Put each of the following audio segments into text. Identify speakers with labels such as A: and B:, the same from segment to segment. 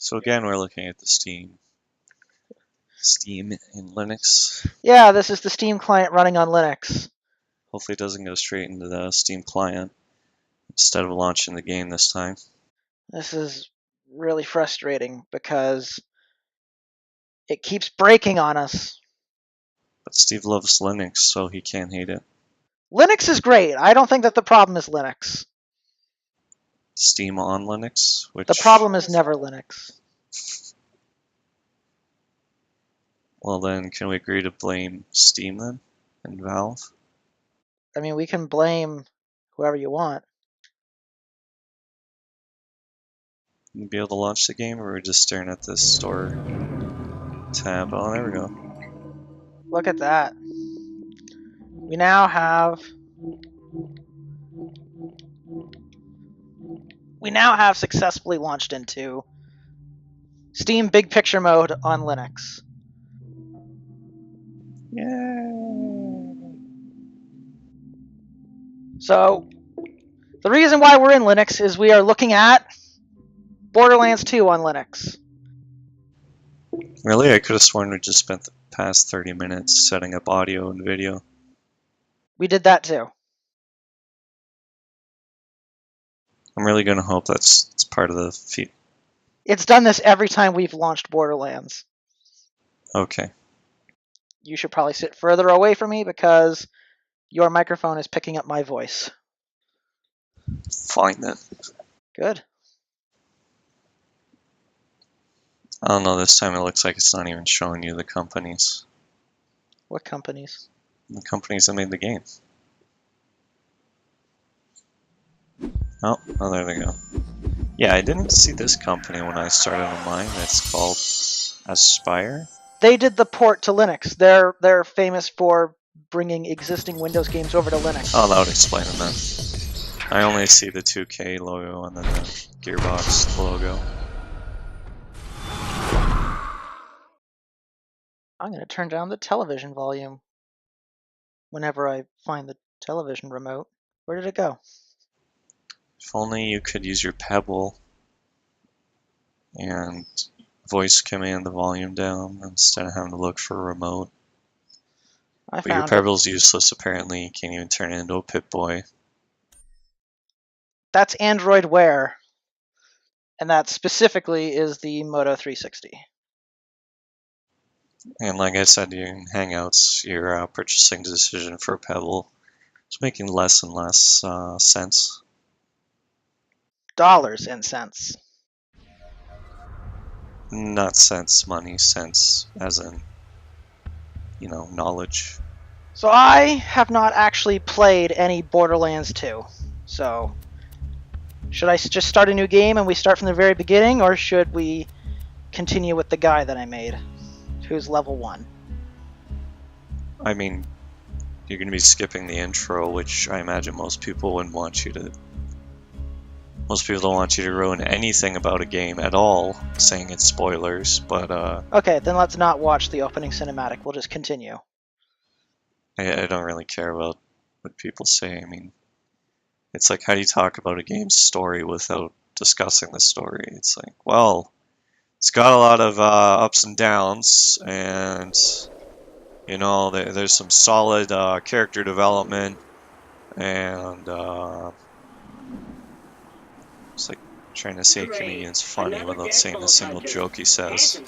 A: So again, we're looking at the Steam in Linux.
B: Yeah, this is the Steam client running on Linux.
A: Hopefully it doesn't go straight into the Steam client instead of launching the game this time.
B: This is really frustrating because it keeps breaking on us.
A: But Steve loves Linux, so he can't hate it.
B: Linux is great. I don't think that the problem is Linux.
A: Steam on Linux, which...
B: The problem is never Linux.
A: Well then, can we agree to blame Steam then? And Valve?
B: I mean, we can blame whoever you want.
A: You be able to launch the game, or are we just staring at this store tab? Oh, there we go.
B: Look at that. We now have successfully launched into Steam Big Picture Mode on Linux.
A: Yay!
B: So, the reason why we're in Linux is we are looking at Borderlands 2 on Linux.
A: Really? I could have sworn we just spent the past 30 minutes setting up audio and video.
B: We did that too.
A: I'm really going to hope it's part of the feed.
B: It's done this every time we've launched Borderlands.
A: Okay.
B: You should probably sit further away from me because your microphone is picking up my voice.
A: Fine then.
B: Good.
A: I don't know, this time it looks like it's not even showing you the companies.
B: What companies?
A: The companies that made the game. Oh, there they go. Yeah, I didn't see this company when I started on mine. It's called Aspire.
B: They did the port to Linux. They're famous for bringing existing Windows games over to Linux.
A: Oh, that would explain it then. I only see the 2K logo and then the Gearbox logo.
B: I'm going to turn down the television volume whenever I find the television remote. Where did it go?
A: If only you could use your Pebble and voice command the volume down instead of having to look for a remote. But your Pebble's useless apparently. You can't even turn it into a Pip-Boy.
B: That's Android Wear. And that specifically is the Moto 360.
A: And like I said in Hangouts, your purchasing decision for Pebble is making less and less sense.
B: Dollars and cents.
A: Not sense, money, sense, as in, you know, knowledge.
B: So I have not actually played any Borderlands 2. So, should I just start a new game and we start from the very beginning, or should we continue with the guy that I made, who's level 1?
A: I mean, you're going to be skipping the intro, which I imagine most people wouldn't want you to. Most people don't want you to ruin anything about a game at all, saying it's spoilers, but
B: okay, then let's not watch the opening cinematic. We'll just continue.
A: I don't really care about what people say. I mean, it's like, how do you talk about a game's story without discussing the story? It's like, well, it's got a lot of ups and downs, and you know, there's some solid character development, and it's like trying to say a comedian's funny without saying a single joke he says.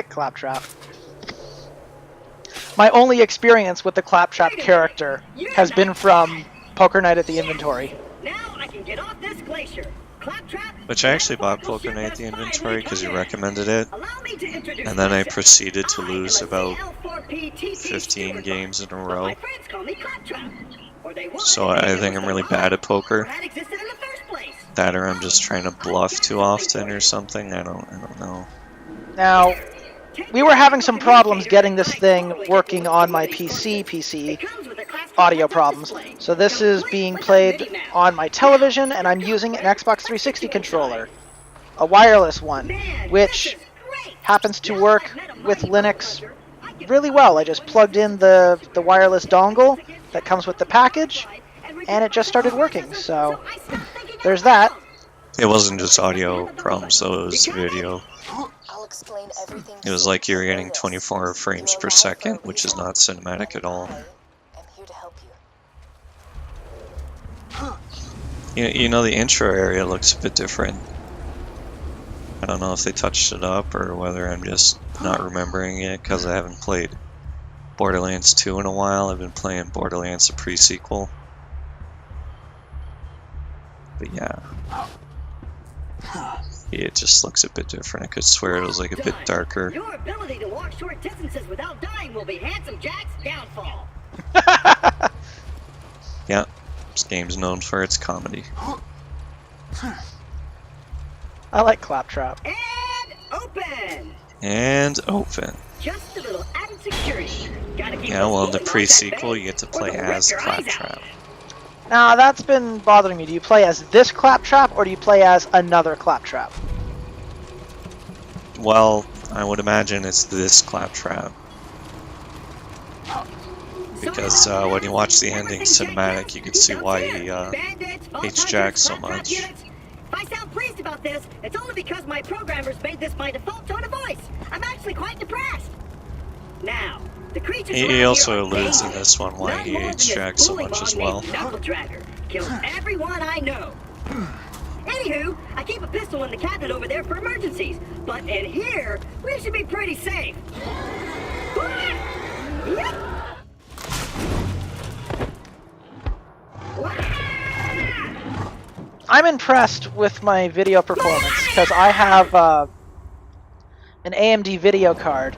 B: Claptrap. My only experience with the Claptrap character has been from Poker Night at the Inventory.
C: Now I can get off this glacier. Claptrap.
A: Which I actually bought Poker Night at the Inventory because you recommended it, and then I proceeded to lose about 15 games in a row. So I think I'm really bad at poker. That or I'm just trying to bluff too often or something. I don't know.
B: Now, we were having some problems getting this thing working on my PC audio problems. So this is being played on my television, and I'm using an Xbox 360 controller, a wireless one, which happens to work with Linux really well. I just plugged in the wireless dongle that comes with the package, and it just started working. So There's that.
A: It wasn't just audio problems, though, it was video.
D: I'll explain everything.
A: It was like you were getting 24 frames per second, which is not cinematic at all.
D: I'm here to help you.
A: You know, the intro area looks a bit different. I don't know if they touched it up or whether I'm just not remembering it because I haven't played Borderlands 2 in a while. I've been playing Borderlands the Pre-Sequel. But yeah. It just looks a bit different. I could swear it was like a bit darker.
C: Your ability to walk short distances without dying will be Handsome Jack's downfall.
A: Yeah, this game's known for its comedy.
B: I like Claptrap.
C: And open!
A: And open.
C: Just a little added security. Gotta keep
A: Yeah, well, in the pre-sequel, you get to play as Claptrap.
B: Now, that's been bothering me. Do you play as this Claptrap, or do you play as another Claptrap?
A: Well, I would imagine it's this Claptrap. Because when you watch the ending cinematic, you can see why he hates Jack so much.
C: If I sound pleased about this, it's only because my programmers made this my default tone of voice. I'm actually quite depressed. Now, the creatures
A: He also alludes in this one why he hates Jack so much as well.
C: Knuckle Dragger kills everyone I know. Anywho, I keep a pistol in the cabinet over there for emergencies, but in here, we should be pretty safe. Yep.
B: I'm impressed with my video performance because I have an AMD video card,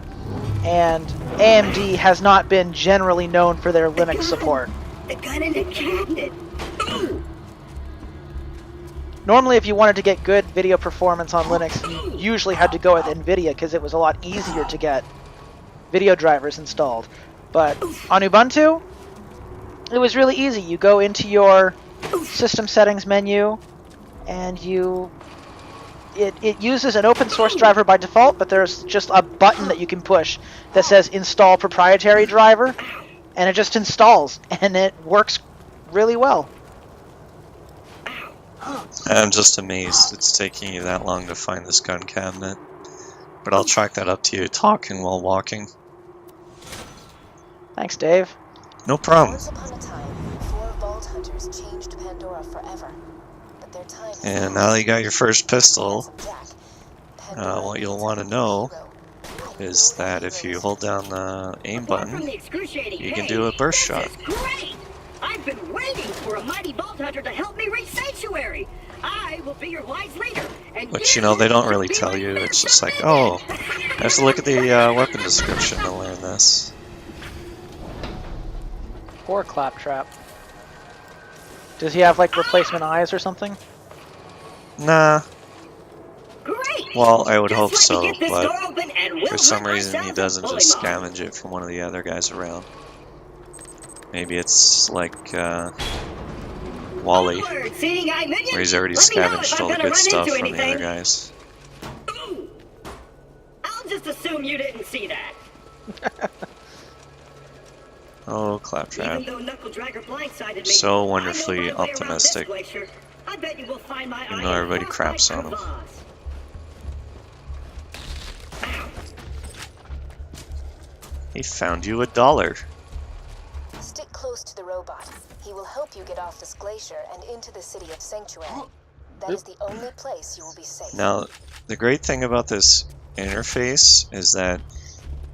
B: and AMD has not been generally known for their Linux support.
C: The gun in the cabinet. Ooh.
B: Normally, if you wanted to get good video performance on Linux, you usually had to go with NVIDIA because it was a lot easier to get video drivers installed. But on Ubuntu, it was really easy. You go into your system settings menu, and it uses an open source driver by default, but there's just a button that you can push that says install proprietary driver, and it just installs, and it works really well.
A: I'm just amazed it's taking you that long to find this gun cabinet. But I'll track that up to you talking while walking.
B: Thanks, Dave.
A: No problem.
D: Once upon a time, 4 Vault Hunters changed Pandora forever. But their time has
A: And now that you got your first pistol,
D: Jack, Pandora
A: what you'll
D: is
A: want to
D: a
A: know
D: hero.
A: is that if you hold down the aim button, you can do a burst shot.
C: This is great! I've been waiting for a mighty Vault Hunter to help me reach Sanctuary. I will be your wise leader. And
A: Which, you know, they don't really tell you. It's just like, oh, I have to look at the weapon description to learn this.
B: Poor Claptrap. Does he have, like, replacement eyes or something?
A: Nah.
C: Great!
A: Well, I would hope
C: Just let me
A: so,
C: get this
A: but
C: door open and we'll
A: for some
C: hook
A: reason he
C: ourselves
A: doesn't
C: a
A: just
C: bully mob.
A: scavenge it from one of the other guys around. Maybe it's like Wally,
C: Onward, seeing eye minion.
A: where he's already
C: Let me know if
A: scavenged
C: I'm
A: all the
C: gonna
A: good
C: run
A: stuff
C: into
A: from the other
C: anything.
A: guys.
C: Ooh. I'll just assume you didn't see that.
A: Oh, Claptrap.
C: Even though Knuckle Dragger blindsided me,
A: So
C: I know
A: wonderfully
C: my way around this
A: optimistic.
C: glacier. I bet you will find my
A: Even
C: eye
A: though
C: in
A: everybody
C: Frostbite
A: craps on him.
C: crevasse.
A: He found you $1.
D: Stick close to the robot. He will help you get off this glacier and into the city of Sanctuary. That is the only place you will be safe.
A: Now, the great thing about this interface is that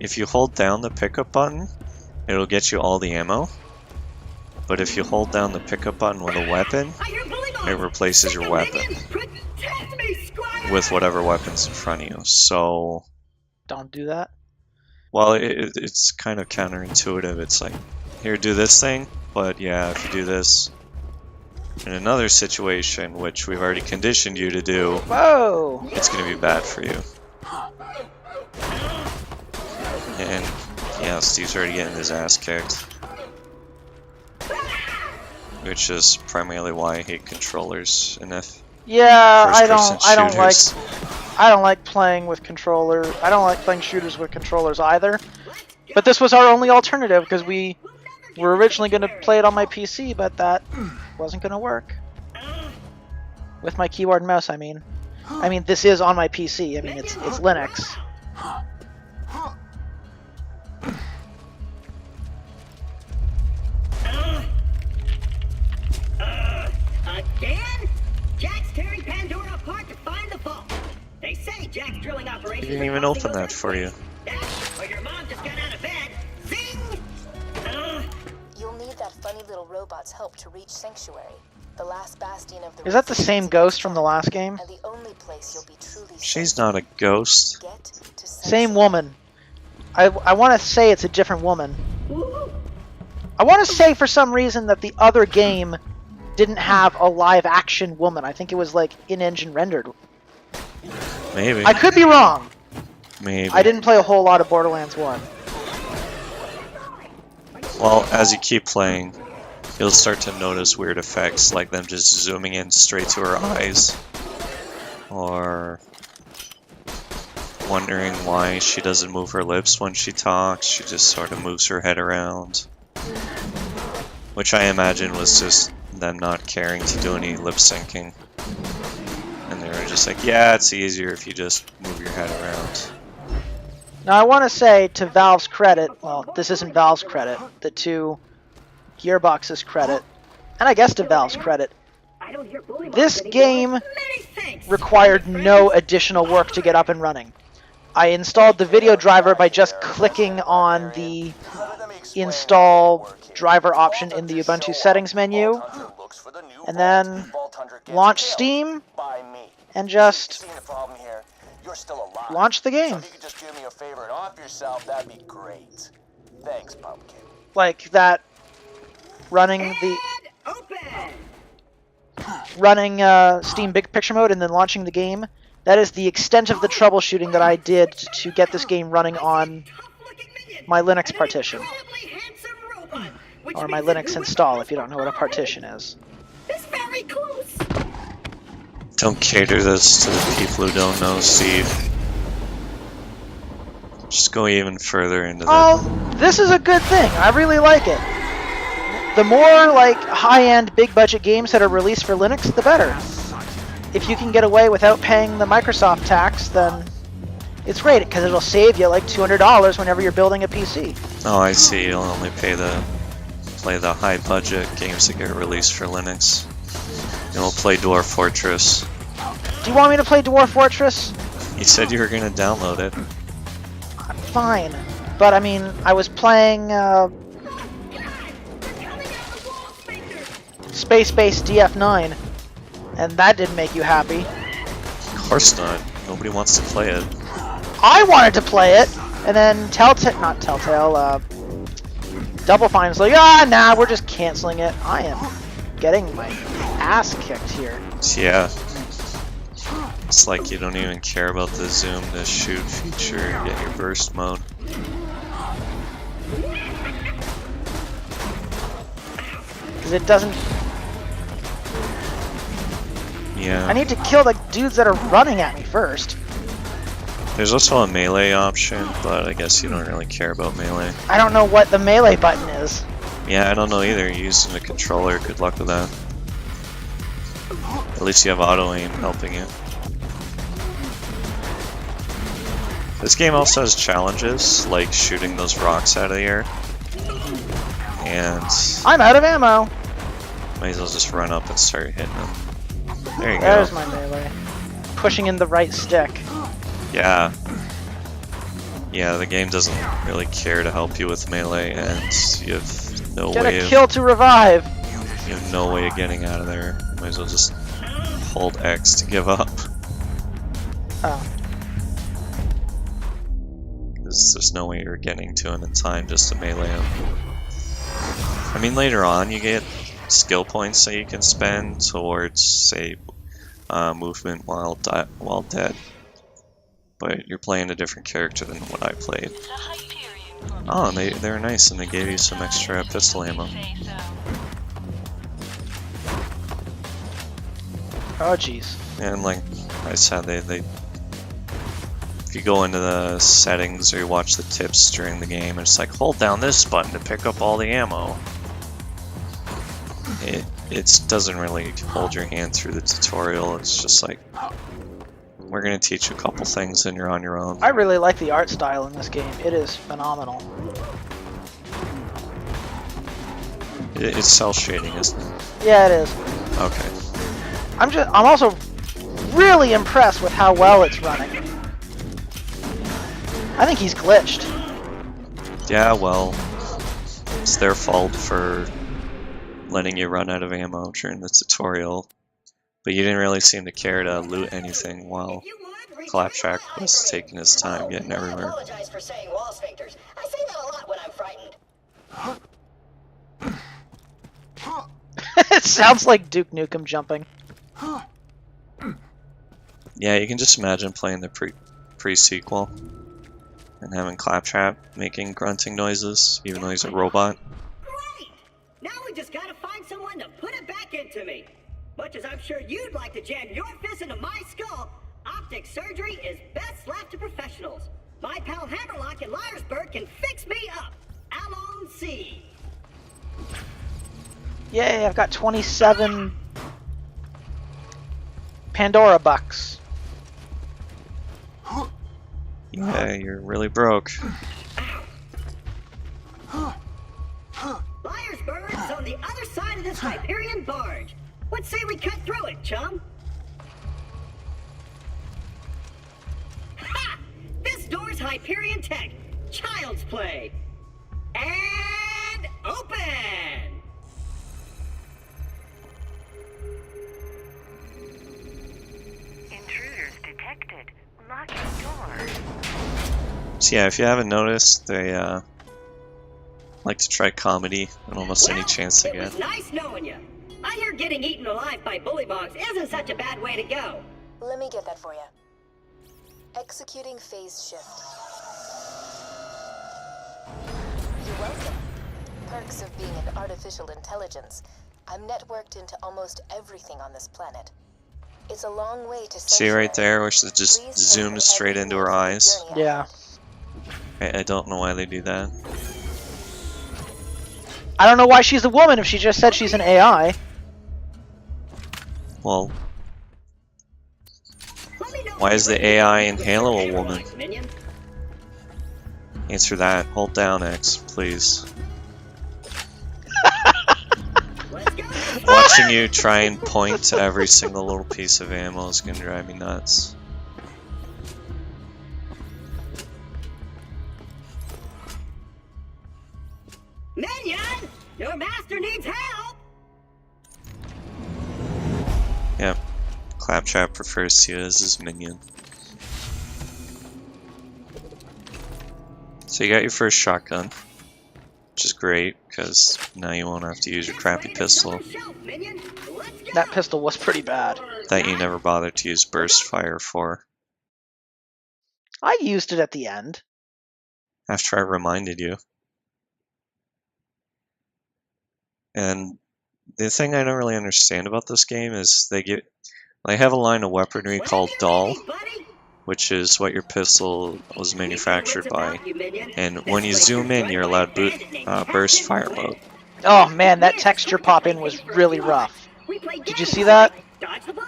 A: if you hold down the pickup button, it'll get you all the ammo. But if you hold down the pickup button with a weapon,
C: I hear bully mob.
A: it replaces your
C: Stick a
A: weapon
C: minion. Protect me, Squire.
A: with whatever weapon's in front of you. So,
B: Don't do that.
A: well, it's kind of counterintuitive. It's like, here, do this thing, but yeah, if you do this in another situation, which we've already conditioned you to do,
B: Whoa!
A: it's going to be bad for you. And, yeah, Steve's already getting his ass kicked. Which is primarily why I hate controllers in
B: Yeah,
A: first-person
B: I don't like playing with controller. I don't like playing shooters with controllers either. But this was our only alternative because we were originally going to play it on my PC, but that wasn't going to work. With my keyboard and mouse, I mean. I mean, this is on my PC. I mean, it's Linux.
C: Again? Jack's tearing Pandora apart to find the vault. They say Jack's drilling operations.
A: He didn't even open that for you.
C: Or your mom just got out of bed. Zing!
D: You'll need that funny little robot's help to reach Sanctuary, the last bastion of the.
B: Is that the same ghost from the last game?
D: And the only place you'll be truly
A: She's
D: safe.
A: not a ghost.
D: Get to
B: Same
D: Sanctuary.
B: woman. I want to say it's a different woman. I want to say for some reason that the other game didn't have a live action woman. I think it was like in-engine rendered.
A: Maybe.
B: I could be wrong.
A: Maybe.
B: I didn't play a whole lot of Borderlands 1.
A: Well, as you keep playing, you'll start to notice weird effects, like them just zooming in straight to her eyes. Or wondering why she doesn't move her lips when she talks. She just sort of moves her head around. Which I imagine was just them not caring to do any lip syncing. And they were just like, yeah, it's easier if you just move your head around.
B: Now I want to say to Valve's credit, well, this isn't Valve's credit, the two Gearbox's credit, and I guess to Valve's credit, this game required no additional work to get up and running. I installed the video driver by just clicking on the install driver option in the Ubuntu settings menu, and then launch Steam, and just launch the game.
E: If you could just do me a favor and off yourself, that'd be great. Thanks, Pumpkin.
B: Like that, running Steam Big Picture mode and then launching the game. That is the extent of the troubleshooting that I did to get this game running on my Linux partition. Or my Linux install, if you don't know what a partition is.
C: Very close.
A: Don't cater this to the people who don't know, Steve. Just go even further into the...
B: Oh, this is a good thing. I really like it. The more like high-end, big-budget games that are released for Linux, the better. If you can get away without paying the Microsoft tax, then it's great because it'll save you like $200 whenever you're building a PC.
A: Oh, I see. You'll only play the high-budget games that get released for Linux. You won't play Dwarf Fortress.
B: Do you want me to play Dwarf Fortress?
A: You said you were going to download it.
B: Fine, but I mean, I was playing Space-Based DF9, and that didn't make you happy.
A: Of course not. Nobody wants to play it.
B: I wanted to play it, and then Double Fine's like, nah, we're just canceling it. I am getting my ass kicked here.
A: Yeah. It's like you don't even care about the zoom to shoot feature and get your burst mode.
B: Because it doesn't...
A: Yeah.
B: I need to kill the dudes that are running at me first.
A: There's also a melee option, but I guess you don't really care about melee.
B: I don't know what the melee button is.
A: Yeah, I don't know either. You're using a controller. Good luck with that. At least you have auto-aim helping you. This game also has challenges, like shooting those rocks out of the air. And
B: I'm out of ammo.
A: might as well just run up and start hitting them. There you
B: There's
A: go.
B: my melee. Pushing in the right stick.
A: Yeah. Yeah, the game doesn't really care to help you with melee, and you have no
B: Get
A: way
B: a
A: of...
B: kill to revive.
A: You have no way of getting out of there. You might as well just hold X to give up.
B: Oh.
A: Because there's no way you're getting to him in time just to melee him. I mean, later on you get skill points that you can spend towards, say, movement while dead. But you're playing a different character than what I played. Oh, and they're nice, and they gave you some extra pistol ammo.
B: Oh, jeez.
A: And like I said, they if you go into the settings or you watch the tips during the game, it's like hold down this button to pick up all the ammo. it doesn't really hold your hand through the tutorial. It's just like, we're gonna teach you a couple things and you're on your own.
B: I really like the art style in this game. It is phenomenal.
A: It's cell shading, isn't it?
B: Yeah, it is.
A: Okay.
B: I'm also really impressed with how well it's running. I think he's glitched.
A: Yeah, well, it's their fault for letting you run out of ammo during the tutorial. But you didn't really seem to care to loot anything while Claptrap was taking his time getting everywhere.
C: I apologize for saying wall sphincters. I say that a lot when I'm frightened.
B: It sounds like Duke Nukem jumping.
A: Yeah, you can just imagine playing the pre-sequel and having Claptrap making grunting noises, even though he's a robot.
C: Great! Now we just gotta find someone to put it back into me. Much as I'm sure you'd like to jam your fist into my skull, optic surgery is best left to professionals. My pal Hammerlock in Liarsburg can fix me up. Allons-y.
B: Yay, I've got 27 Pandora bucks.
A: Yeah, you're really broke.
C: Liarsburg's on the other side of this Hyperion barge. What say we cut through it, chum? Ha! This door's Hyperion tech. Child's play. And open!
F: Intruders detected. Locking door.
A: So yeah, if you haven't noticed, they like to try comedy at almost any chance they
C: It was
A: get.
C: nice knowing you. I hear getting eaten alive by bullymongs isn't such a bad way to go.
D: Let me get that for you. Executing phase shift. You're welcome. Perks of being an artificial intelligence. I'm networked into almost everything on this planet. It's a long way to
A: See right
D: Sanctuary.
A: there where she just
D: Please
A: zoomed
D: take
A: straight into her
D: everything
A: eyes?
D: for the journey
B: Yeah.
D: ahead.
A: I don't know why they do that.
B: I don't know why she's a woman if she just said she's an AI.
A: Well,
C: Let me know
A: why is the AI in Halo a woman?
C: Minion.
A: Answer that. Hold down X, please.
C: Let's go.
A: Watching you try and point to every single little piece of ammo is gonna drive me nuts.
C: Minion! Your master needs help!
A: Yep. Claptrap prefers to you as his minion. So you got your first shotgun, which is great, because now you won't have to use your crappy pistol
B: That pistol was pretty bad.
A: that you never bothered to use burst fire for,
B: I used it at the end.
A: after I reminded you. And the thing I don't really understand about this game is they have a line of weaponry called Doll, which is what your pistol was manufactured by. And when you zoom in, you're allowed burst fire mode.
B: Oh man, that texture pop in was really rough. Did you see that?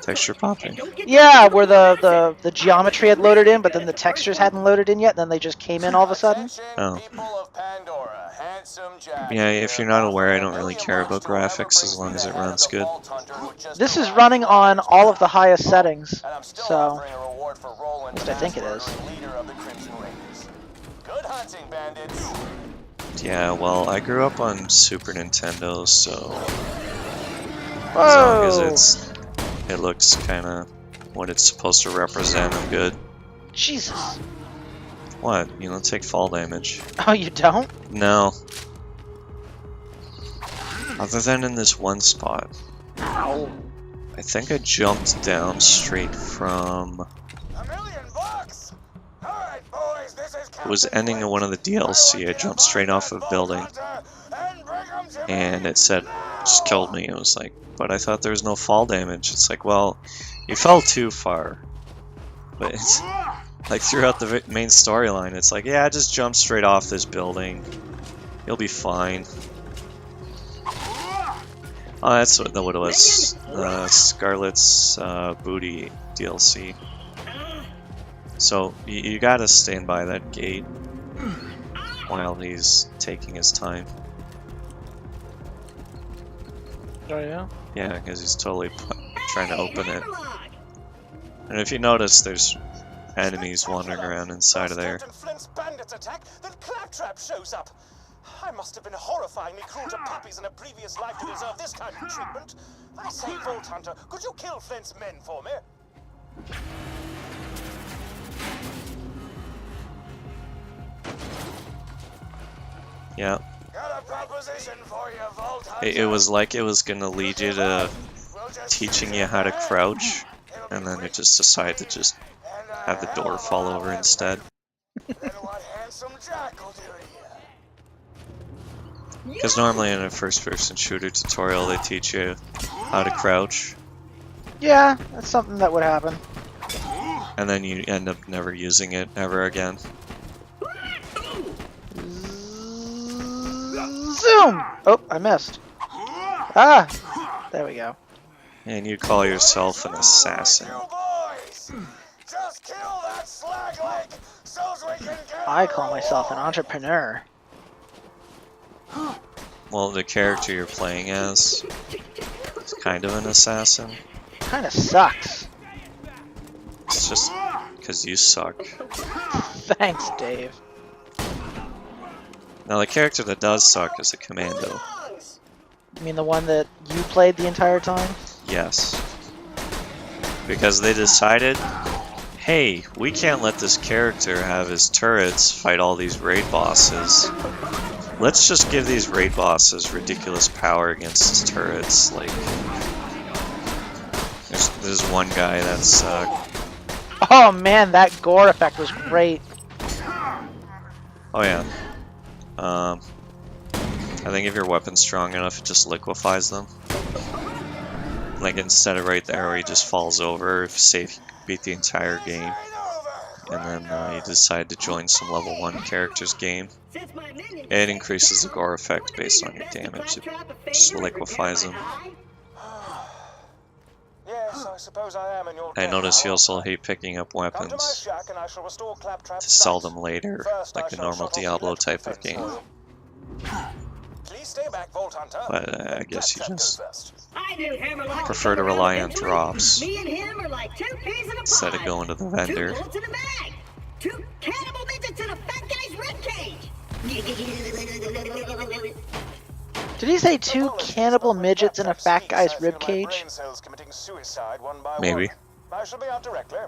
A: Texture popping.
B: Yeah, where the geometry had loaded in, but then the textures hadn't loaded in yet, and then they just came in all of a sudden.
A: Oh.
E: People of Pandora, handsome Jack
A: Yeah, if
E: here,
A: you're not aware, I
E: the
A: don't really
E: only
A: care about
E: monster who ever
A: graphics as long as it
E: brings me the head
A: runs
E: of the
A: good.
E: Vault Hunter who just
B: This is
E: arrived.
B: running on all of the highest settings,
E: And I'm still
B: so
E: offering a reward for Roland,
B: At least I think it is.
E: leader of the Crimson Raiders. Good hunting, bandits.
A: Yeah, well, I grew up on Super Nintendo, so as long as it looks kind of what it's supposed to represent, I'm good.
B: Jesus.
A: What? You don't take fall damage.
B: Oh, you don't?
A: No. Other than in this one spot.
B: Ow.
A: I think I jumped down straight from...
E: $1 million bucks. All right, boys, this is
A: It was ending of one of the DLC. I jumped straight off of a building. And it said, just killed me. It was like, but I thought there was no fall damage. It's like, well, you fell too far. But it's like throughout the main storyline, it's like, yeah, just jump straight off this building. You'll be fine. Oh, that's what it was. Scarlet's Booty DLC. So you gotta stand by that gate while he's taking his time.
B: Oh yeah.
A: Yeah, because he's totally trying to open it. And if you notice, there's enemies wandering around inside of there.
E: Captain Flint's bandits attack, then Claptrap shows up. I must have been horrifyingly cruel to puppies in a previous life to deserve this kind of treatment. I say, Vault Hunter, could you kill Flint's men for me?
A: Yeah.
E: Got a proposition for you, Vault Hunter.
A: It was like it was gonna lead you to teaching you how to crouch, and then it just decided to just have the door fall over instead.
E: Then what handsome Jack will do to you.
A: Because normally in a first-person shooter tutorial, they teach you how to crouch,
B: Yeah, that's something that would happen.
A: and then you end up never using it ever again.
B: Zoom! Oh, I missed. Ah! There we go.
A: And you call yourself an assassin.
E: You boys, just kill that slag leg so we can get
B: I
E: our
B: call myself an
E: reward.
B: entrepreneur.
A: Well, the character you're playing as is kind of an assassin.
B: Kinda sucks.
A: It's just because you suck.
B: Thanks, Dave.
A: Now, the character that does suck is a commando.
B: You mean the one that you played the entire time?
A: Yes. Because they decided, hey, we can't let this character have his turrets fight all these raid bosses. Let's just give these raid bosses ridiculous power against his turrets. Like, there's one guy that's,
B: Oh man, that gore effect was great.
A: oh yeah. I think if your weapon's strong enough, it just liquefies them. Like, instead of right there where he just falls over, if safe, you beat the entire game. And then you decide to join some level 1 character's game. It increases the gore effect based on your damage. It just liquefies them.
E: Yes, I suppose I am in your
A: I
E: debt
A: notice you
E: now.
A: also hate picking up
E: Come to my
A: weapons
E: shack and I shall restore Claptrap's
A: to sell
E: sight.
A: them later,
E: First, I
A: like a
E: shall
A: normal
E: shut off the
A: Diablo
E: electrical
A: type of
E: fence
A: game.
E: for you. Please stay back, Vault Hunter.
A: But I guess you
E: Claptrap
A: just
E: goes first.
C: I knew Hammerlock
A: prefer to
C: would come
A: rely
C: around
A: on
C: eventually.
A: drops
C: Me and him are like two peas in a
A: instead of
C: pod.
A: going to the vendor.
C: Two bullets in a bag. Two cannibal midgets in a fat guy's ribcage.
B: Did he say two cannibal midgets in a fat guy's ribcage?
E: Brain cells committing suicide one by
A: Maybe.
E: one. I shall be out directly.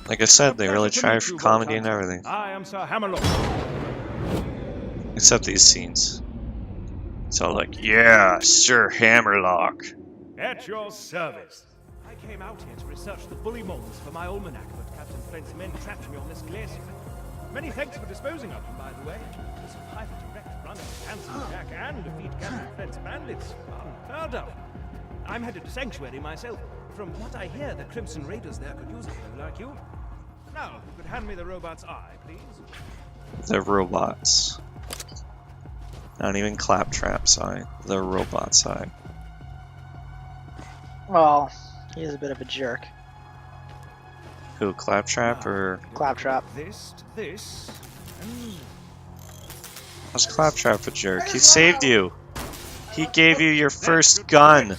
A: Like I said, they really try for comedy and everything.
G: I am Sir Hammerlock.
A: Except these scenes. It's all like, yeah, Sir Hammerlock.
G: At your service. I came out here to research the bully moles for my almanac, but Captain Flint's men trapped me on this glacier. Many thanks for disposing of them, by the way. To survive a direct run of Handsome Jack and defeat Captain Flint's bandits, unheard of. I'm headed to Sanctuary myself. From what I hear, the Crimson Raiders there could use a hero like you. Now, if you could hand me the robot's eye, please.
A: The robots. Not even Claptrap's eye. The robot's eye.
B: Well, he is a bit of a jerk.
A: Who, Claptrap or...
B: Claptrap.
G: This to this. And
A: How's Claptrap a jerk? He saved you! He gave you your first gun!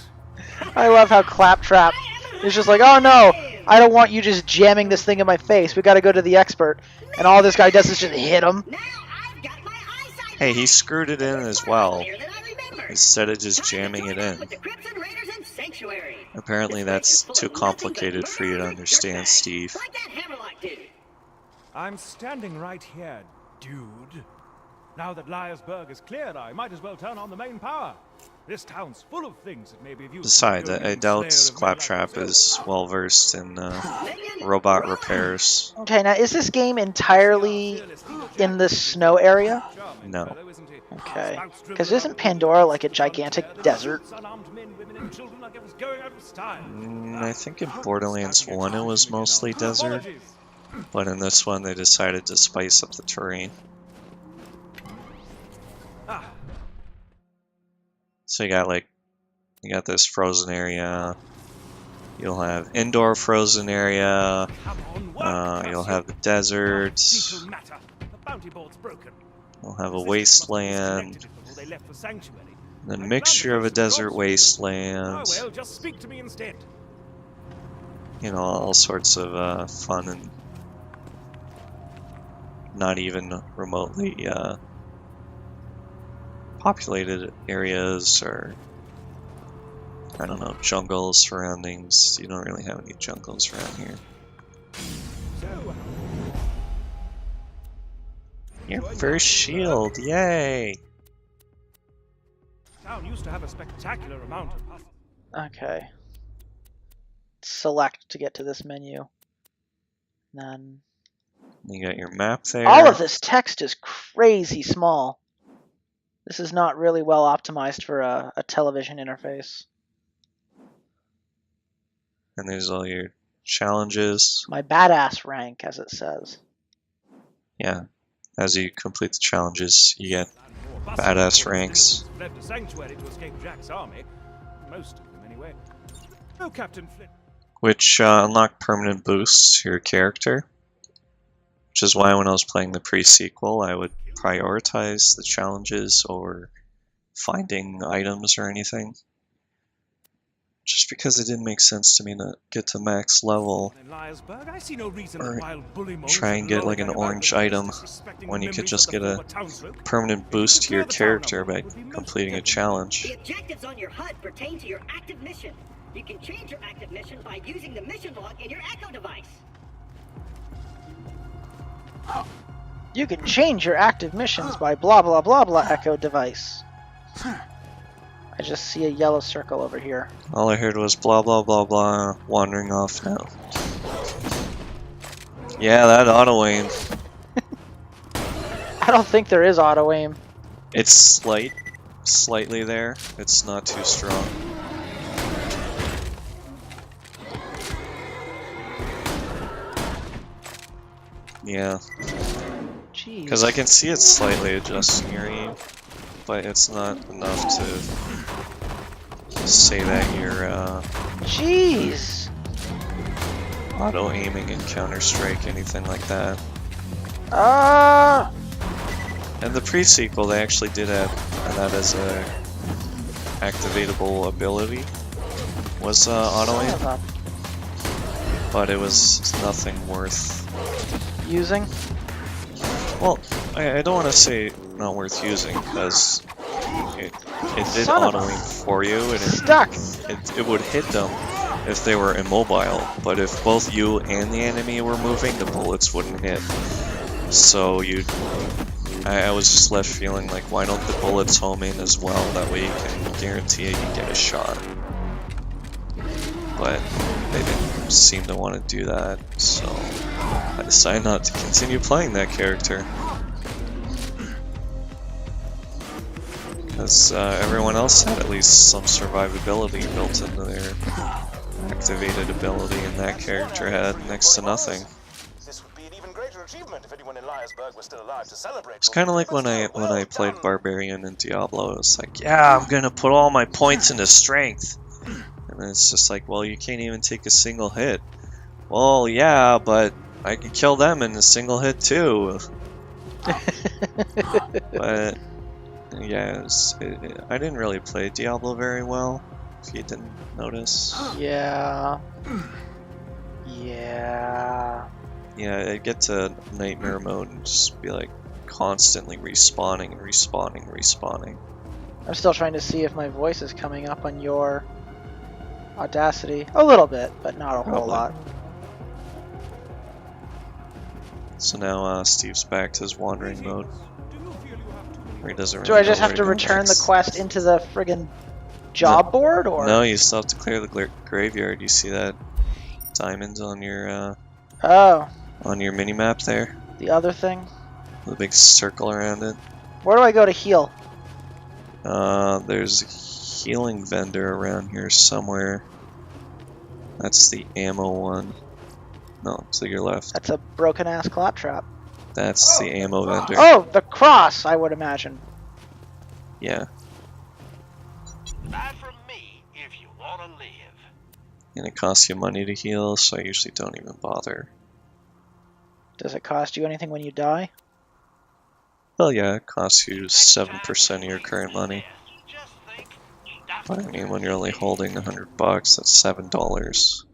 B: I love how Claptrap is just like, oh no, I don't want you just jamming this thing in my face. We gotta go to the expert. And all this guy does is just hit him.
C: Now I've got my eyesight
A: Hey,
C: back.
A: he screwed it in as well,
C: Clearer than I remember.
A: instead of just
C: Time to
A: jamming
C: join
A: it
C: up
A: in.
C: with the Crimson Raiders and Sanctuary.
A: Apparently that's too complicated for you to understand, Steve.
C: Like that Hammerlock dude.
G: I'm standing right here, dude. Now that Liarsburg is cleared, I might as well turn on the main power. This town's full of things that may be of use. to
A: Besides,
G: the
A: I
G: Golden
A: doubt
G: Slayer of
A: Claptrap
G: Midnight
A: is well versed in robot repairs.
B: Okay, now is this game entirely in the snow area?
G: Charming
A: No.
G: fellow, isn't he?
B: Okay.
G: Spouts driven
B: Because isn't
G: around
B: Pandora like a gigantic desert?
G: unarmed men, women, and children like it was going out of style.
A: I think in Borderlands 1 it was mostly desert,
G: Apologies.
A: but in this one they decided to spice up the terrain. So you got this frozen area. You'll have indoor frozen area.
G: Come on, work,
A: You'll
G: curse
A: have the
G: you.
A: desert.
G: Fecal matter. The bounty board's broken.
A: You'll have a
G: The systems must have
A: wasteland.
G: disconnected it before they left for sanctuary.
A: The
G: I'm glad
A: mixture
G: to
A: of a
G: have some
A: desert
G: jobs for you.
A: wasteland.
G: Oh well, just speak to me instead.
A: You know, all sorts of fun and not even remotely populated areas, or I don't know, jungle surroundings. You don't really have any jungles around here.
G: So,
A: Your first shield, yay!
G: town used to have a spectacular amount of puzzles.
B: Okay. Select to get to this menu. Then
A: You got your map there.
B: all of this text is crazy small. This is not really well optimized for a television interface.
A: And there's all your challenges.
B: My badass rank, as it says.
A: Yeah. As you complete the challenges, you get
G: And more
A: badass
G: buses before the
A: ranks.
G: citizens fled to sanctuary to escape Jack's army. Most of them, anyway. Oh, Captain Flint.
A: which unlock permanent boosts to your character. Which is why when I was playing the pre-sequel, I would prioritize the challenges over finding items or anything. Just because it didn't make sense to me to get to max level
G: In Liarsburg, I see no reason
A: or
G: why bully moles
A: try and
G: should
A: get
G: loll
A: like an
G: about
A: orange
G: the
A: item
G: disrespecting
A: when you could
G: memories
A: just
G: of the
A: get a
G: former townsfolk.
A: permanent boost to your
G: Clear the town
A: character
G: up
A: by
G: would be most
A: completing a
G: tempting.
A: challenge.
C: The objectives on your HUD pertain to your active mission. You can change your active mission by using the mission log in your Echo device.
B: You can change your active missions by blah blah blah blah Echo device. I just see a yellow circle over here.
A: All I heard was blah blah blah blah, wandering off now. Yeah, that auto aim.
B: I don't think there is auto aim.
A: It's slightly there. It's not too strong. Yeah,
B: Jeez.
A: because I can see it slightly adjusting your aim, but it's not enough to say that you're
B: Jeez.
A: auto aiming in Counter-Strike, anything like that.
B: Ah.
A: And the pre-sequel, they actually did have that as a activatable ability, was auto aim, but it was nothing worth.
B: Using.
A: Well, I don't want to say not worth using, because it did
B: Son of
A: auto
B: a-
A: aim for you, and
B: Stuck.
A: it would hit them if they were immobile, but if both you and the enemy were moving, the bullets wouldn't hit. So I was just left feeling like, why don't the bullets home in as well? That way you can guarantee you get a shot. But they didn't seem to want to do that, so I decided not to continue playing that character. Because everyone else had at least some survivability built into their activated ability, and that character had next to nothing.
E: This would be an even greater achievement if anyone in Liarsburg was still alive to celebrate.
A: It's kind of like when I played Barbarian in Diablo. It's like, yeah, I'm gonna put all my points into strength, and then it's just like, well, you can't even take a single hit. Well, yeah, but I can kill them in a single hit too. But yeah, I didn't really play Diablo very well, if you didn't notice.
B: Yeah. Yeah.
A: Yeah, I'd get to nightmare mode and just be like constantly respawning and respawning and respawning.
B: I'm still trying to see if my voice is coming up on your Audacity. A little bit, but not a whole
A: Probably.
B: lot.
A: So now Steve's back to his wandering mode, where he doesn't
B: Do
A: really
B: I just
A: know
B: have
A: where
B: to
A: go
B: return the
A: next.
B: quest into the friggin' job board, or?
A: No, you still have to clear the graveyard. You see that diamond on your
B: Oh,
A: minimap there?
B: the other thing.
A: With a big circle around it.
B: Where do I go to heal?
A: There's a healing vendor around here somewhere. That's the ammo one. No, to your left.
B: That's a broken ass claptrap.
A: That's the ammo vendor.
B: Oh, the cross, I would imagine.
A: Yeah.
E: aside from me if you want to live.
A: And it costs you money to heal, so I usually don't even bother.
B: Does it cost you anything when you die?
A: Well, yeah, it costs you 7% of your current money.
E: Just think.
A: But I mean, when you're only holding $100, that's $7.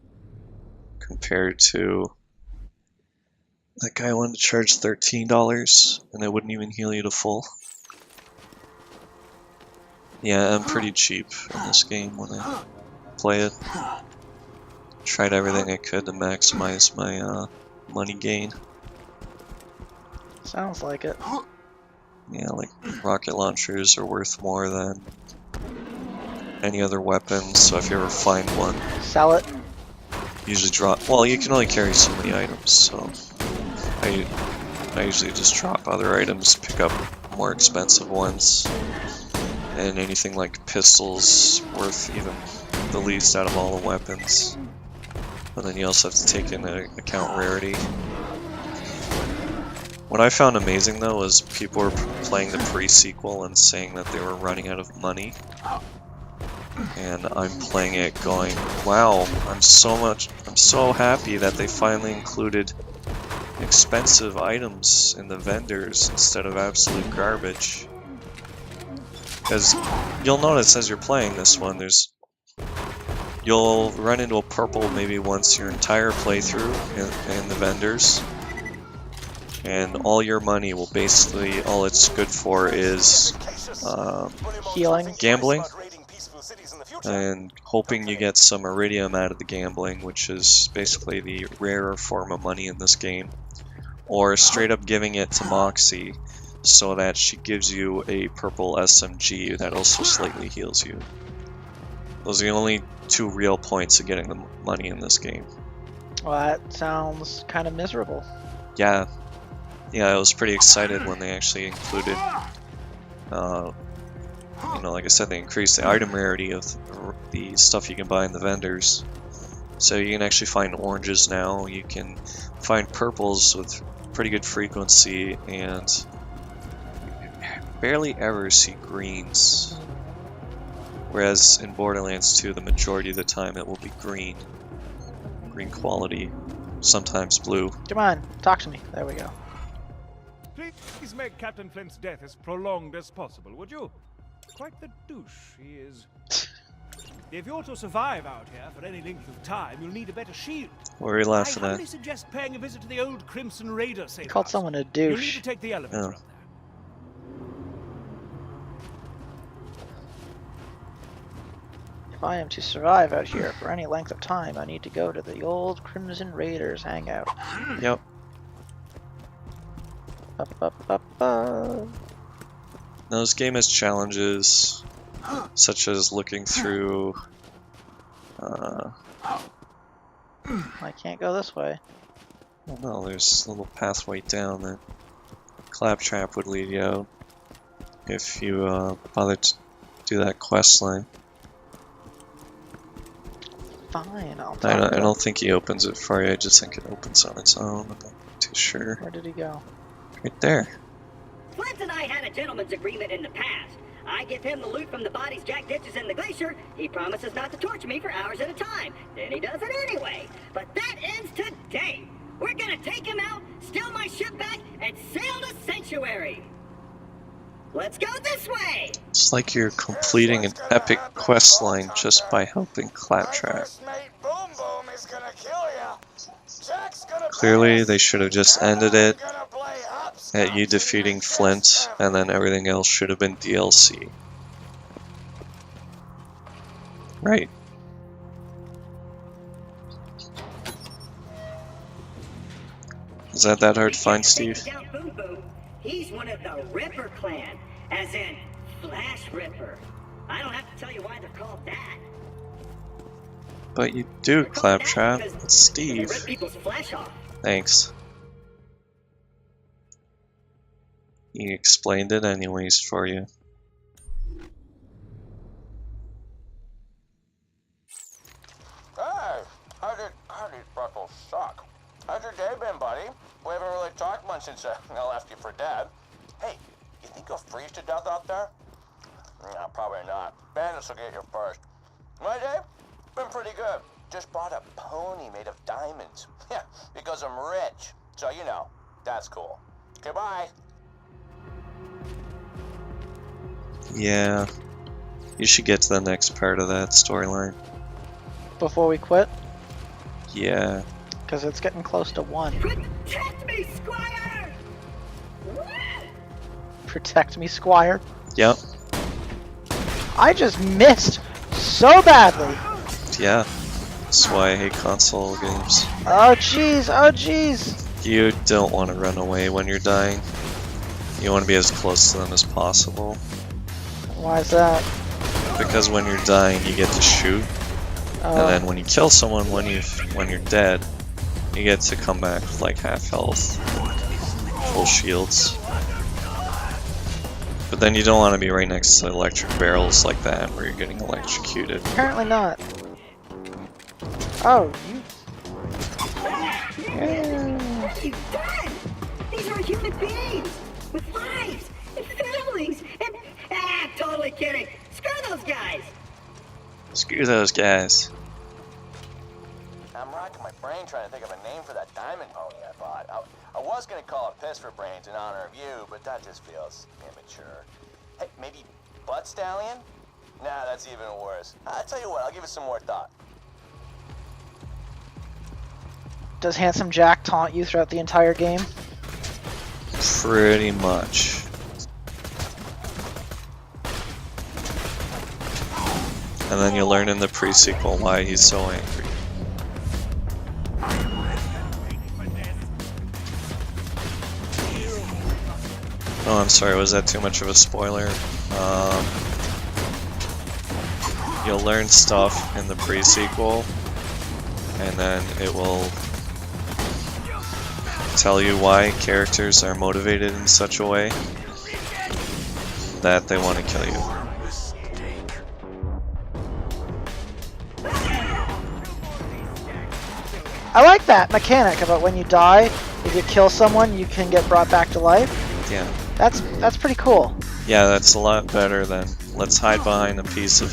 A: Compared to that guy wanted to charge $13, and it wouldn't even heal you to full. Yeah, I'm pretty cheap in this game when I play it. Tried everything I could to maximize my money gain.
B: Sounds like it.
A: Yeah, like rocket launchers are worth more than any other weapon, so if you ever find one,
B: Sell it.
A: usually drop. Well, you can only carry so many items, so I usually just drop other items, pick up more expensive ones, and anything like pistols worth even the least out of all the weapons. But then you also have to take into account rarity. What I found amazing though was people were playing the pre-sequel and saying that they were running out of money. And I'm playing it going, wow, I'm so happy that they finally included expensive items in the vendors instead of absolute garbage. Because you'll notice as you're playing this one, you'll run into a purple maybe once your entire playthrough in the vendors. And all your money will basically, all it's good for is
B: Healing.
A: gambling. And hoping you get some iridium out of the gambling, which is basically the rarer form of money in this game. Or straight up giving it to Moxie so that she gives you a purple SMG that also slightly heals you. Those are the only two real points of getting the money in this game.
B: Well, that sounds kind of miserable.
A: Yeah. Yeah, I was pretty excited when they actually included, you know, like I said, they increased the item rarity of the stuff you can buy in the vendors. So you can actually find oranges now, you can find purples with pretty good frequency, and barely ever see greens. Whereas in Borderlands 2, the majority of the time it will be green. Green quality, sometimes blue.
B: Come on, talk to me. There we go.
G: Please make Captain Flint's death as prolonged as possible, would you? Quite the douche he is. If you're to survive out here for any length of time, you'll need a better shield.
A: What are you laughing
G: I
A: at?
G: humbly suggest paying a visit to the old Crimson Raider safe
B: He called
G: house.
B: someone a
G: You'll need
B: douche.
G: to take the elevator
A: Oh.
G: up there.
B: If I am to survive out here for any length of time, I need to go to the old Crimson Raiders hangout.
A: Yep.
B: Ba-ba-ba-ba.
A: Now this game has challenges, such as looking through,
B: I can't go this way.
A: oh no, there's a little pathway down that Claptrap would lead you out if you bother to do that quest line.
B: Fine, I'll talk
A: I
B: to
A: don't think he opens it for you, I just think it opens on its own, I'm not too sure.
B: Where did he go?
A: Right there.
C: Flint and I had a gentleman's agreement in the past. I give him the loot from the bodies Jack ditches in the glacier. He promises not to torture me for hours at a time. Then he does it anyway. But that ends today. We're gonna take him out, steal my ship back, and sail to Sanctuary. Let's go this way!
A: It's like you're completing an epic quest line just by helping Claptrap. Clearly, they should have just ended it at you defeating Flint, and then everything else should have been DLC. Right. Is that hard to find, Steve?
C: Boom Boom. He's one of the Ripper clan, as in Flash Ripper. I don't have to tell you why they're called that.
A: But you do,
C: They're called that
A: Claptrap.
C: because
A: It's Steve.
C: they rip people's flesh off.
A: Thanks. He explained it anyways for you.
E: Hey, how did Freckles suck? How's your day been, buddy? We haven't really talked much since I left you for dead. Hey, you think you'll freeze to death out there? Nah, probably not. Bandits will get you first. My day? Been pretty good. Just bought a pony made of diamonds. Yeah, because I'm rich. So, you know, that's cool. Goodbye.
A: Yeah. You should get to the next part of that storyline.
B: Before we quit,
A: Yeah.
B: because it's getting close to 1.
C: Protect me, Squire!
B: Protect me, Squire.
A: Yep.
B: I just missed so badly.
A: Yeah. That's why I hate console games.
B: Oh jeez, oh jeez.
A: You don't want to run away when you're dying. You want to be as close to them as possible.
B: Why is that?
A: Because when you're dying, you get to shoot. And then when you kill someone when you're dead, you get to come back with like half health, full shields. But then you don't want to be right next to electric barrels like that where you're getting electrocuted.
B: Apparently not. Oh, you.
C: What have you done? These are human beings with lives and families and totally kidding. Screw those guys.
A: Screw those guys.
E: I'm racking my brain trying to think of a name for that diamond pony I bought. I was gonna call it Piss for Brains in honor of you, but that just feels immature. Hey, maybe Butt Stallion? Nah, that's even worse. I'll tell you what, I'll give it some more thought.
B: Does Handsome Jack taunt you throughout the entire game?
A: Pretty much. And then you learn in the pre-sequel why he's so angry. Oh, I'm sorry, was that too much of a spoiler? You'll learn stuff in the pre-sequel, and then it will tell you why characters are motivated in such a way that they want to kill you.
B: I like that mechanic about when you die, if you kill someone, you can get brought back to life.
A: Yeah.
B: That's pretty cool.
A: Yeah, that's a lot better than let's hide behind a piece of...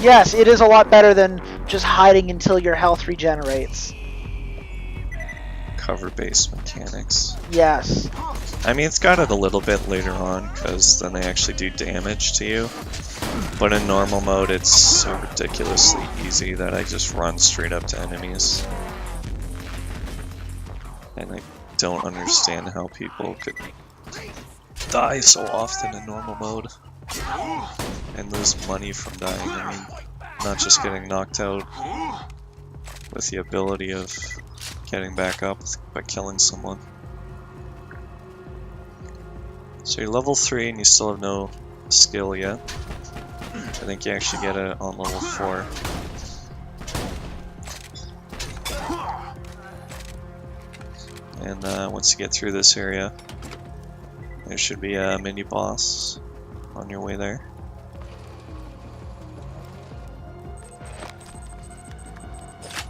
B: Yes, it is a lot better than just hiding until your health regenerates.
A: cover-based mechanics.
B: Yes.
A: I mean, it's got it a little bit later on, because then they actually do damage to you. But in normal mode, it's so ridiculously easy that I just run straight up to enemies. And I don't understand how people could die so often in normal mode and lose money from dying. I mean, not just getting knocked out with the ability of getting back up by killing someone. So you're level 3 and you still have no skill yet. I think you actually get it on level 4. And once you get through this area, there should be a mini boss on your way there.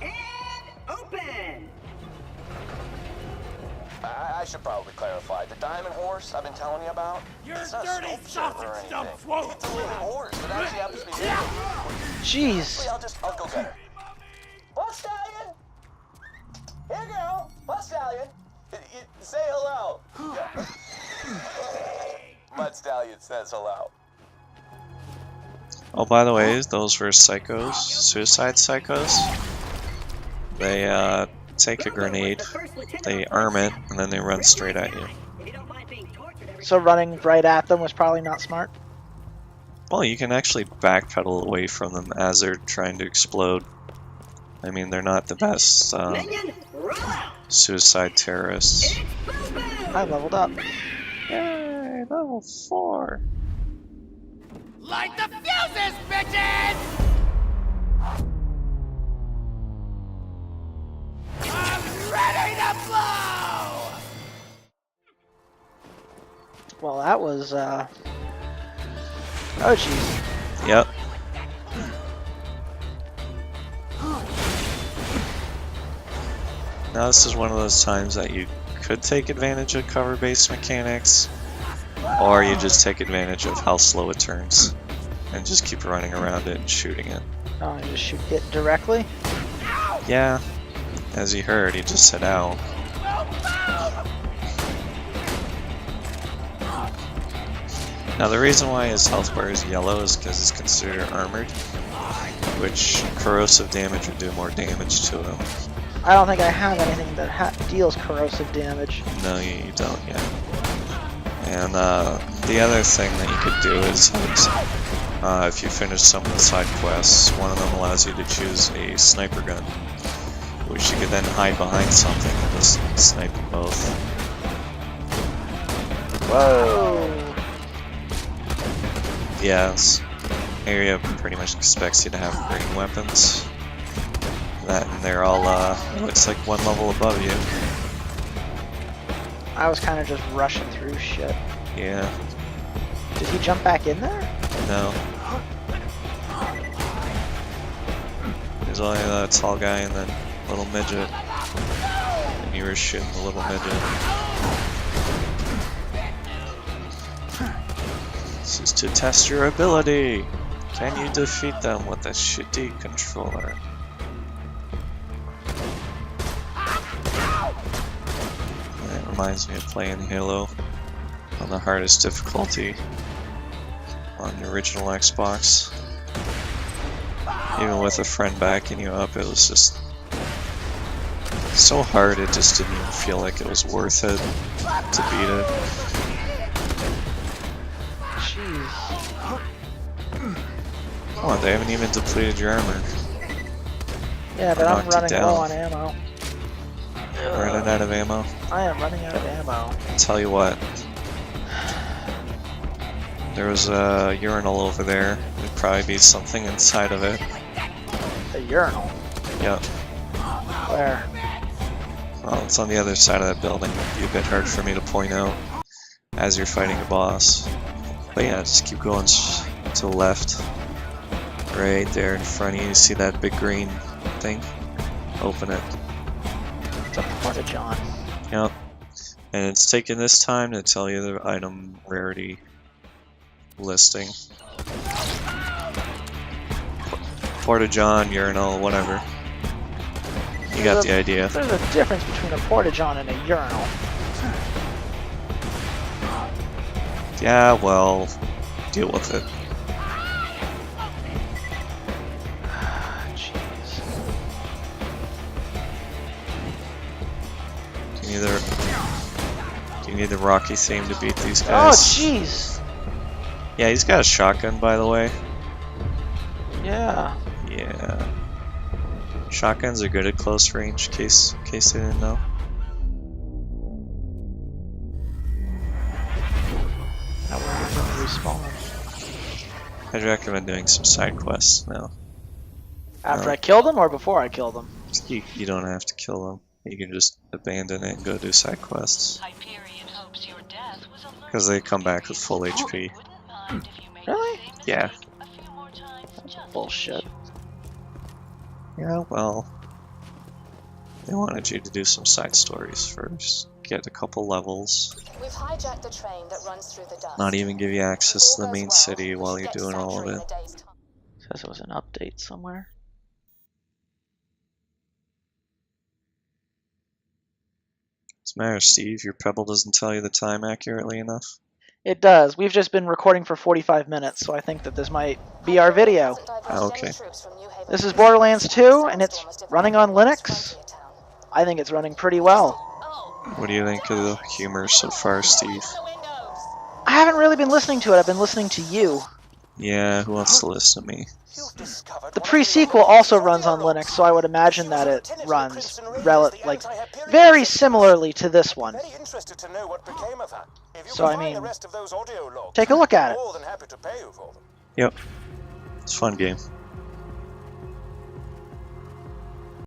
C: And open!
E: I should probably clarify. The diamond horse I've been telling you about?
G: You're
E: It's not
G: dirty
E: sculpture or
G: sausage dump
E: anything.
G: swole.
E: It's a living horse that actually happens to be here.
B: Jeez.
E: I'll go get her. Butt Stallion! Here you go! Butt Stallion! Say hello! Butt Stallion says hello.
A: Oh, by the way, those were psychos, suicide psychos. They take a grenade, they arm it, and then they run straight at you.
B: So running right at them was probably not smart.
A: Well, you can actually backpedal away from them as they're trying to explode. I mean, they're not the best suicide terrorists.
B: I leveled up.
A: Yay, level 4.
H: Light the fuses, bitches! I'm ready to blow!
B: Well, that was, oh jeez.
A: Yep. Now this is one of those times that you could take advantage of cover-based mechanics, or you just take advantage of how slow it turns. and just keep running around it and shooting it.
B: Oh, and just shoot it directly?
A: Yeah, as you heard, he just said ow. Now the reason why his health bar is yellow is because it's considered armored, which corrosive damage would do more damage to him.
B: I don't think I have anything that deals corrosive damage.
A: No, you don't yet. And the other thing that you could do is, if you finish some of the side quests, one of them allows you to choose a sniper gun, which you could then hide behind something and just snipe them both.
B: Whoa!
A: Yeah, this area pretty much expects you to have green weapons. That, and they're all, looks like one level above you.
B: I was kind of just rushing through shit.
A: Yeah.
B: Did he jump back in there?
A: No. There's only the tall guy and then little midget. And you were shooting the little midget. This is to test your ability. Can you defeat them with a shitty controller? That reminds me of playing Halo on the hardest difficulty on the original Xbox. Even with a friend backing you up, it was just so hard it just didn't even feel like it was worth it to beat it.
B: Jeez.
A: Oh, they haven't even depleted your armor.
B: Yeah, but I'm
A: Knocked it
B: running
A: down.
B: low on ammo.
A: Running out of ammo.
B: I am running out of ammo.
A: Tell you what. There was a urinal over there. There'd probably be something inside of it.
B: A urinal?
A: Yep.
B: Where?
A: Well, it's on the other side of that building. It'd be a bit hard for me to point out as you're fighting a boss. But yeah, just keep going to the left. Right there in front of you, see that big green thing? Open it.
B: It's a porta-john.
A: Yep. And it's taking this time to tell you the item rarity listing. Porta-john, urinal, whatever. You got the idea.
B: There's a difference between a porta-john and a urinal.
A: Yeah, well, deal with it.
B: Jeez.
A: Do you need the Rocky theme to beat these
B: Oh,
A: guys?
B: jeez.
A: Yeah, he's got a shotgun, by the way.
B: Yeah.
A: Yeah. Shotguns are good at close range, in case they didn't know.
B: Now we're going to respawn.
A: I'd recommend doing some side quests now.
B: After I killed him or before I killed him?
A: You don't have to kill them. You can just abandon it and go do side quests. Because they come back with full HP.
B: Really?
A: Yeah.
B: Bullshit.
A: Yeah, well, they wanted you to do some side stories first. Get a couple levels.
D: We've hijacked the train that runs through the dust.
A: Not even give you access to the main city while you're doing all of it.
B: Says it was an update somewhere.
A: What's the matter, Steve? Your Pebble doesn't tell you the time accurately enough?
B: It does. We've just been recording for 45 minutes, so I think that this might be our video.
A: Okay.
B: This is Borderlands 2, and it's running on Linux. I think it's running pretty well.
A: What do you think of the humor so far, Steve?
B: I haven't really been listening to it. I've been listening to you.
A: Yeah, who wants to listen to me?
B: The Pre-Sequel also runs on Linux, so I would imagine that it runs very similarly to this one. So, I mean, take a look at it.
A: Yep. It's a fun game.